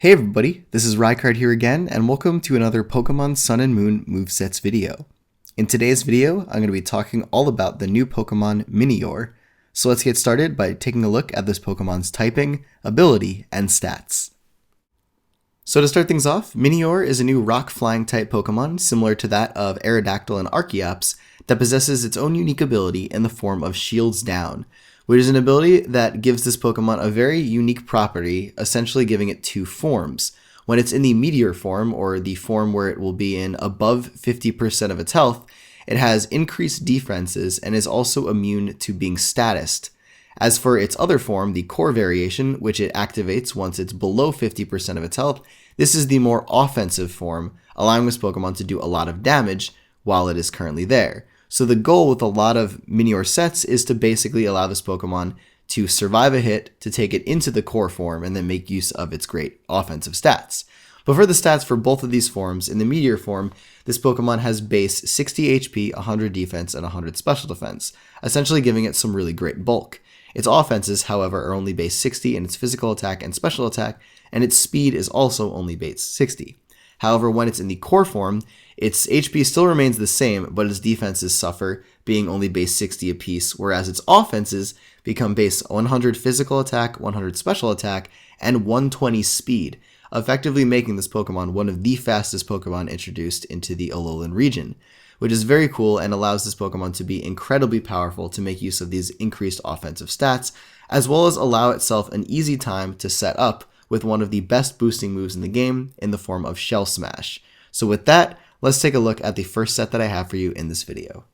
Hey everybody, this is Rycard here again, and welcome to another Pokemon Sun and Moon Movesets video. In today's video, I'm going to be talking all about the new Pokemon Minior. So let's get started by taking a look at this Pokemon's typing, ability, and stats. So to start things off, Minior is a new rock-flying type Pokemon similar to that of Aerodactyl and Archeops that possesses its own unique ability in the form of Shields Down, which is an ability that gives this Pokemon a very unique property, essentially giving it two forms. When it's in the Meteor form, or the form where it will be in above 50% of its health, it has increased defenses and is also immune to being statused. As for its other form, the Core variation, which it activates once it's below 50% of its health, this is the more offensive form, allowing this Pokemon to do a lot of damage while it is currently there. So the goal with a lot of Minior sets is to basically allow this Pokemon to survive a hit, to take it into the core form, and then make use of its great offensive stats. But for the stats for both of these forms, in the Meteor form, this Pokemon has base 60 HP, 100 defense, and 100 special defense, essentially giving it some really great bulk. Its offenses, however, are only base 60 in its physical attack and special attack, and its speed is also only base 60. However, when it's in the core form, its HP still remains the same, but its defenses suffer, being only base 60 apiece, whereas its offenses become base 100 physical attack, 100 special attack, and 120 speed, effectively making this Pokemon one of the fastest Pokemon introduced into the Alolan region, which is very cool and allows this Pokemon to be incredibly powerful to make use of these increased offensive stats, as well as allow itself an easy time to set up with one of the best boosting moves in the game in the form of Shell Smash. So with that, let's take a look at the first set that I have for you in this video.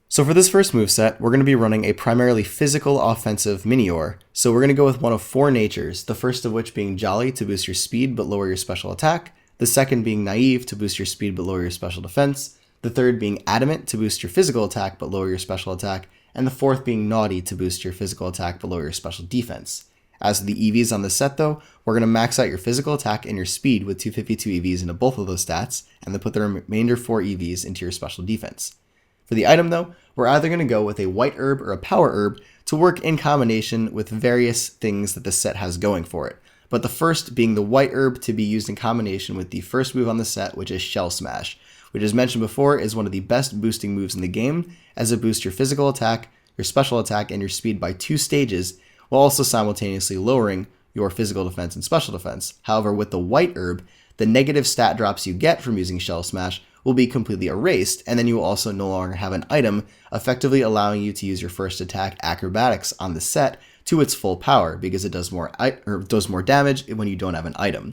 So for this first moveset, we're going to be running a primarily physical offensive Minior. So we're going to go with one of four natures, the first of which being Jolly to boost your speed but lower your special attack, the second being Naive to boost your speed but lower your special defense, the third being Adamant to boost your physical attack but lower your special attack, and the fourth being Naughty to boost your physical attack but lower your special defense. As for the EVs on this set though, we're going to max out your physical attack and your speed with 252 EVs into both of those stats, and then put the remainder 4 EVs into your special defense. For the item though, we're either going to go with a white herb or a power herb to work in combination with various things that the set has going for it. But the first being the white herb to be used in combination with the first move on the set, which is Shell Smash, which as mentioned before is one of the best boosting moves in the game, as it boosts your physical attack, your special attack, and your speed by 2 stages, while also simultaneously lowering your physical defense and special defense. However, with the white herb, the negative stat drops you get from using Shell Smash will be completely erased, and then you will also no longer have an item, effectively allowing you to use your first attack, Acrobatics, on the set to its full power, because it does more damage when you don't have an item.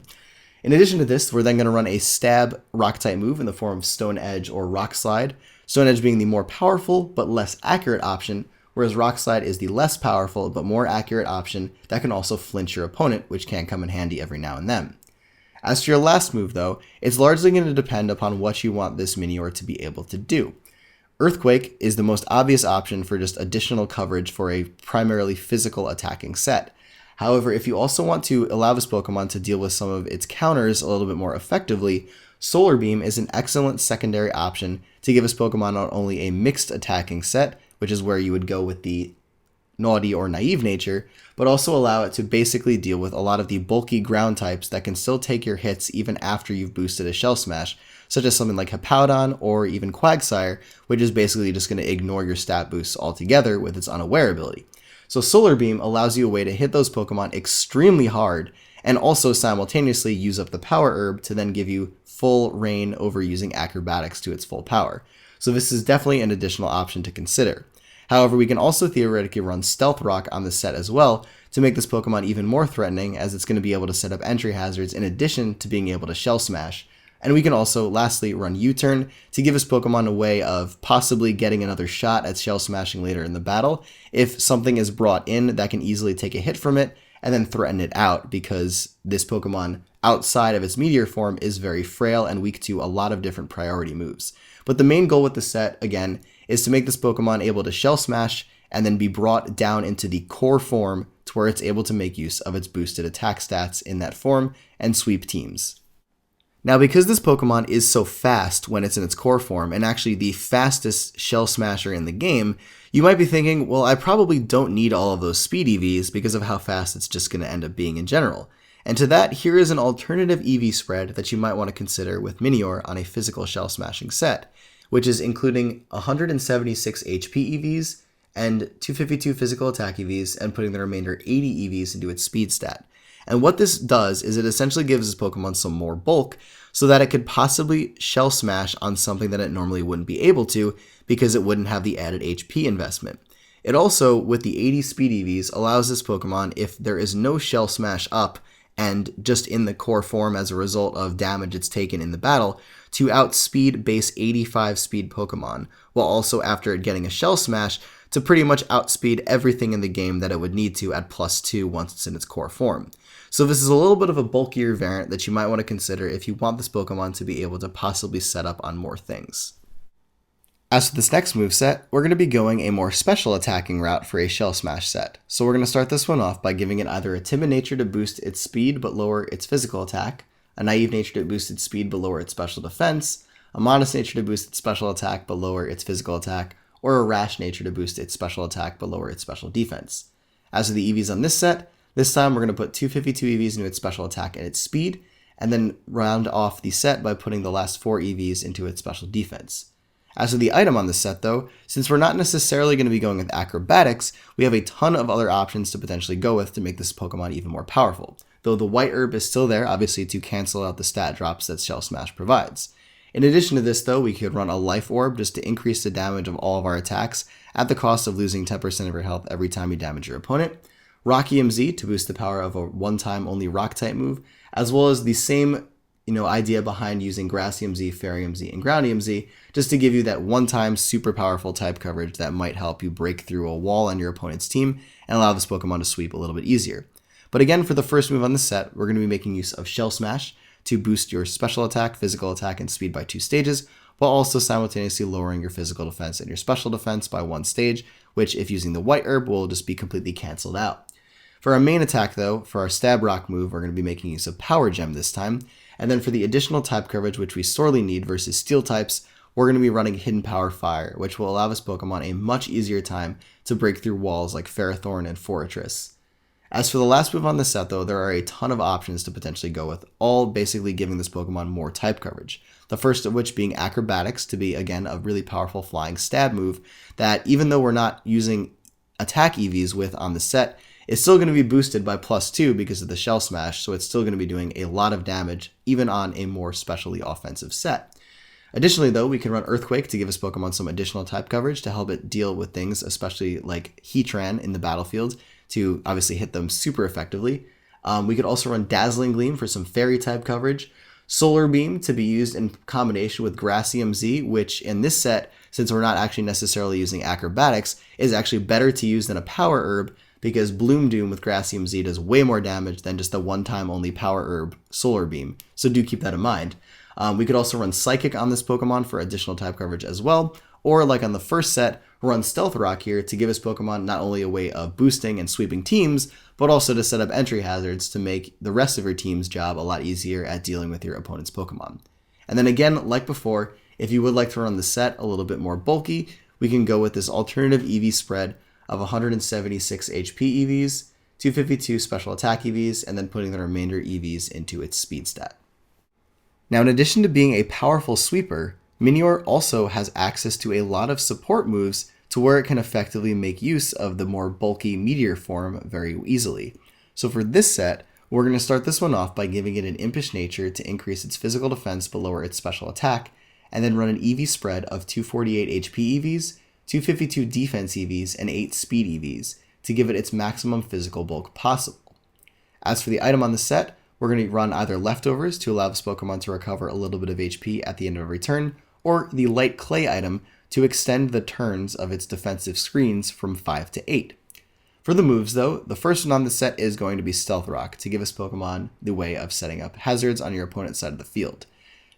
In addition to this, we're then going to run a stab rock-type move in the form of Stone Edge or Rock Slide, Stone Edge being the more powerful but less accurate option, whereas Rock Slide is the less powerful but more accurate option that can also flinch your opponent, which can come in handy every now and then. As to your last move though, it's largely going to depend upon what you want this Minior to be able to do. Earthquake is the most obvious option for just additional coverage for a primarily physical attacking set. However, if you also want to allow this Pokemon to deal with some of its counters a little bit more effectively, Solar Beam is an excellent secondary option to give this Pokemon not only a mixed attacking set, which is where you would go with the Naughty or Naive nature, but also allow it to basically deal with a lot of the bulky ground types that can still take your hits even after you've boosted a Shell Smash, such as something like Hippowdon or even Quagsire, which is basically just going to ignore your stat boosts altogether with its Unaware ability. So Solar Beam allows you a way to hit those Pokemon extremely hard and also simultaneously use up the Power Herb to then give you full reign over using Acrobatics to its full power. So this is definitely an additional option to consider. However, we can also theoretically run Stealth Rock on the set as well to make this Pokemon even more threatening, as it's going to be able to set up entry hazards in addition to being able to Shell Smash. And we can also lastly run U-Turn to give this Pokemon a way of possibly getting another shot at Shell Smashing later in the battle if something is brought in that can easily take a hit from it and then threaten it out, because this Pokemon outside of its Meteor form is very frail and weak to a lot of different priority moves. But the main goal with the set, again, is to make this Pokemon able to Shell Smash and then be brought down into the core form to where it's able to make use of its boosted attack stats in that form and sweep teams. Now, because this Pokemon is so fast when it's in its core form, and actually the fastest Shell Smasher in the game, you might be thinking, well, I probably don't need all of those speed EVs because of how fast it's just going to end up being in general. And to that, here is an alternative EV spread that you might want to consider with Minior on a physical shell smashing set, which is including 176 HP EVs and 252 physical attack EVs and putting the remainder 80 EVs into its speed stat. And what this does is it essentially gives this Pokemon some more bulk so that it could possibly shell smash on something that it normally wouldn't be able to because it wouldn't have the added HP investment. It also, with the 80 speed EVs, allows this Pokemon, if there is no shell smash up and just in the core form as a result of damage it's taken in the battle, to outspeed base 85 speed Pokemon, while also after it getting a shell smash, to pretty much outspeed everything in the game that it would need to at +2 once it's in its core form. So this is a little bit of a bulkier variant that you might want to consider if you want this Pokemon to be able to possibly set up on more things. As for this next moveset, we're going to be going a more special attacking route for a Shell Smash set. So we're going to start this one off by giving it either a Timid Nature to boost its speed but lower its physical attack, a Naive Nature to boost its speed but lower its special defense, a Modest Nature to boost its special attack but lower its physical attack, or a Rash Nature to boost its special attack but lower its special defense. As for the EVs on this set, this time we're going to put 252 EVs into its special attack and its speed, and then round off the set by putting the last 4 EVs into its special defense. As for the item on this set though, since we're not necessarily going to be going with Acrobatics, we have a ton of other options to potentially go with to make this Pokemon even more powerful. Though the White Herb is still there, obviously, to cancel out the stat drops that Shell Smash provides. In addition to this though, we could run a Life Orb just to increase the damage of all of our attacks at the cost of losing 10% of your health every time you damage your opponent, Rock EMZ to boost the power of a one-time only Rock type move, as well as the same idea behind using Grass EMZ, Fairy EMZ, and Ground EMZ, just to give you that one-time super powerful type coverage that might help you break through a wall on your opponent's team and allow this Pokemon to sweep a little bit easier. But again, for the first move on this set, we're going to be making use of Shell Smash to boost your special attack, physical attack, and speed by 2 stages, while also simultaneously lowering your physical defense and your special defense by 1 stage, which if using the White Herb will just be completely canceled out. For our main attack though, for our Stab Rock move, we're going to be making use of Power Gem this time, and then for the additional type coverage which we sorely need versus Steel types, we're going to be running Hidden Power Fire, which will allow this Pokemon a much easier time to break through walls like Ferrothorn and Forretress. As for the last move on this set though, there are a ton of options to potentially go with, all basically giving this Pokemon more type coverage. The first of which being Acrobatics to be, again, a really powerful flying stab move that even though we're not using attack EVs with on the set, it's still going to be boosted by +2 because of the Shell Smash, so it's still going to be doing a lot of damage even on a more specially offensive set. Additionally though, we can run Earthquake to give this Pokemon some additional type coverage to help it deal with things, especially like Heatran in the battlefield, to obviously hit them super effectively. We could also run Dazzling Gleam for some Fairy type coverage, Solar Beam to be used in combination with Grass EMZ, which in this set, since we're not actually necessarily using Acrobatics, is actually better to use than a Power Herb, because Bloom Doom with Grass EMZ does way more damage than just the one-time only Power Herb Solar Beam, so do keep that in mind. We could also run Psychic on this Pokemon for additional type coverage as well, or like on the first set, run Stealth Rock here to give this Pokemon not only a way of boosting and sweeping teams, but also to set up entry hazards to make the rest of your team's job a lot easier at dealing with your opponent's Pokemon. And then again, like before, if you would like to run the set a little bit more bulky, we can go with this alternative EV spread of 176 HP EVs, 252 special attack EVs, and then putting the remainder EVs into its speed stat. Now, in addition to being a powerful sweeper, Minior also has access to a lot of support moves to where it can effectively make use of the more bulky Meteor form very easily. So for this set, we're going to start this one off by giving it an Impish Nature to increase its physical defense but lower its special attack, and then run an EV spread of 248 HP EVs, 252 defense EVs, and 8 speed EVs to give it its maximum physical bulk possible. As for the item on the set, we're going to run either Leftovers to allow this Pokemon to recover a little bit of HP at the end of every turn, or the Light Clay item to extend the turns of its defensive screens from 5 to 8. For the moves though, the first one on the set is going to be Stealth Rock to give this Pokemon the way of setting up hazards on your opponent's side of the field.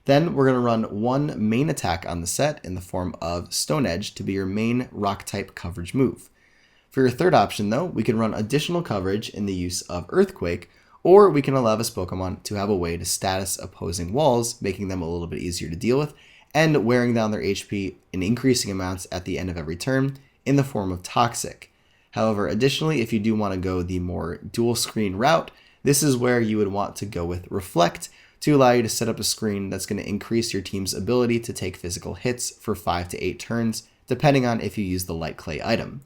Then we're going to run one main attack on the set in the form of Stone Edge to be your main rock type coverage move. For your third option though, we can run additional coverage in the use of Earthquake, or we can allow this Pokemon to have a way to status opposing walls, making them a little bit easier to deal with, and wearing down their HP in increasing amounts at the end of every turn in the form of Toxic. However, additionally, if you do want to go the more dual screen route, this is where you would want to go with Reflect to allow you to set up a screen that's going to increase your team's ability to take physical hits for 5 to 8 turns, depending on if you use the Light Clay item.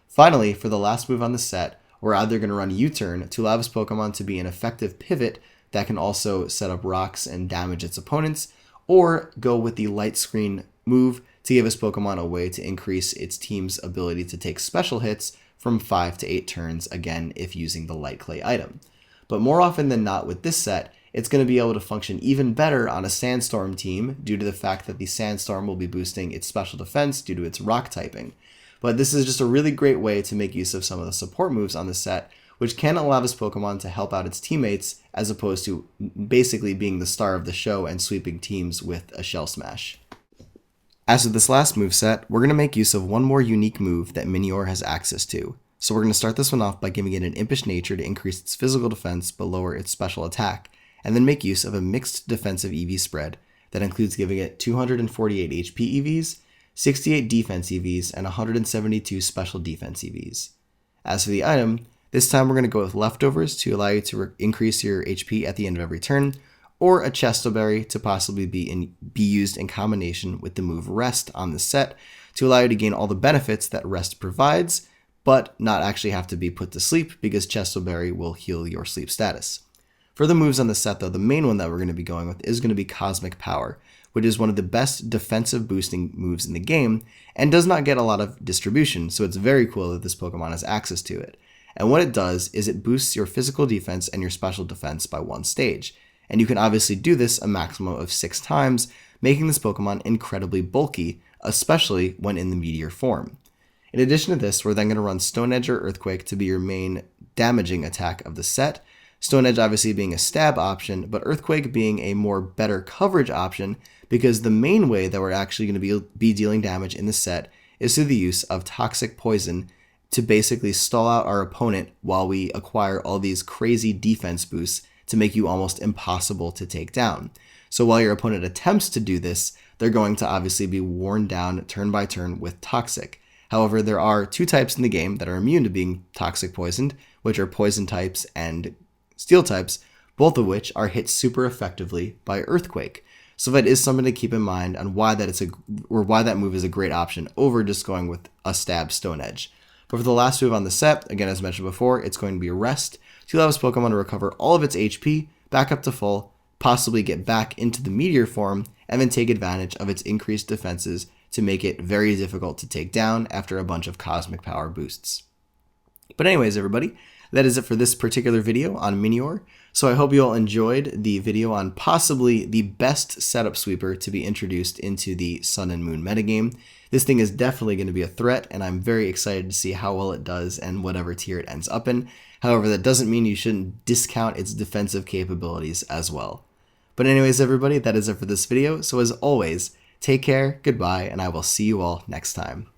Finally, for the last move on the set, we're either going to run U-Turn to allow this Pokemon to be an effective pivot that can also set up rocks and damage its opponents, or go with the Light Screen move to give this Pokemon a way to increase its team's ability to take special hits from 5 to 8 turns, again, if using the Light Clay item. But more often than not with this set, it's going to be able to function even better on a Sandstorm team due to the fact that the Sandstorm will be boosting its special defense due to its rock typing. But this is just a really great way to make use of some of the support moves on the set, which can allow this Pokemon to help out its teammates as opposed to basically being the star of the show and sweeping teams with a Shell Smash. As with this last moveset, we're going to make use of one more unique move that Minior has access to. So we're going to start this one off by giving it an Impish Nature to increase its physical defense but lower its special attack, and then make use of a mixed defensive EV spread that includes giving it 248 HP EVs, 68 defense EVs, and 172 special defense EVs. As for the item, this time we're going to go with Leftovers to allow you to increase your HP at the end of every turn, or a Chestoberry to possibly be used in combination with the move Rest on the set to allow you to gain all the benefits that Rest provides, but not actually have to be put to sleep because Chestoberry will heal your sleep status. For the moves on the set though, the main one that we're going to be going with is going to be Cosmic Power, which is one of the best defensive boosting moves in the game and does not get a lot of distribution, so it's very cool that this Pokemon has access to it. And what it does is it boosts your physical defense and your special defense by 1 stage. And you can obviously do this a maximum of 6 times, making this Pokemon incredibly bulky, especially when in the Meteor form. In addition to this, we're then going to run Stone Edge or Earthquake to be your main damaging attack of the set. Stone Edge obviously being a stab option, but Earthquake being a more better coverage option because the main way that we're actually going to be dealing damage in the set is through the use of Toxic Poison to basically stall out our opponent while we acquire all these crazy defense boosts to make you almost impossible to take down. So while your opponent attempts to do this, they're going to obviously be worn down turn by turn with Toxic. However, there are 2 types in the game that are immune to being Toxic Poisoned, which are Poison types and Steel types, both of which are hit super effectively by Earthquake. So that is something to keep in mind on why that move is a great option over just going with a stab Stone Edge. But for the last move on the set, again as mentioned before, it's going to be Rest to allow this Pokemon to recover all of its HP back up to full, possibly get back into the Meteor form, and then take advantage of its increased defenses to make it very difficult to take down after a bunch of Cosmic Power boosts. But anyways, everybody, that is it for this particular video on Minior. So I hope you all enjoyed the video on possibly the best setup sweeper to be introduced into the Sun and Moon metagame. This thing is definitely going to be a threat, and I'm very excited to see how well it does and whatever tier it ends up in. However, that doesn't mean you shouldn't discount its defensive capabilities as well. But anyways, everybody, that is it for this video. So as always, take care, goodbye, and I will see you all next time.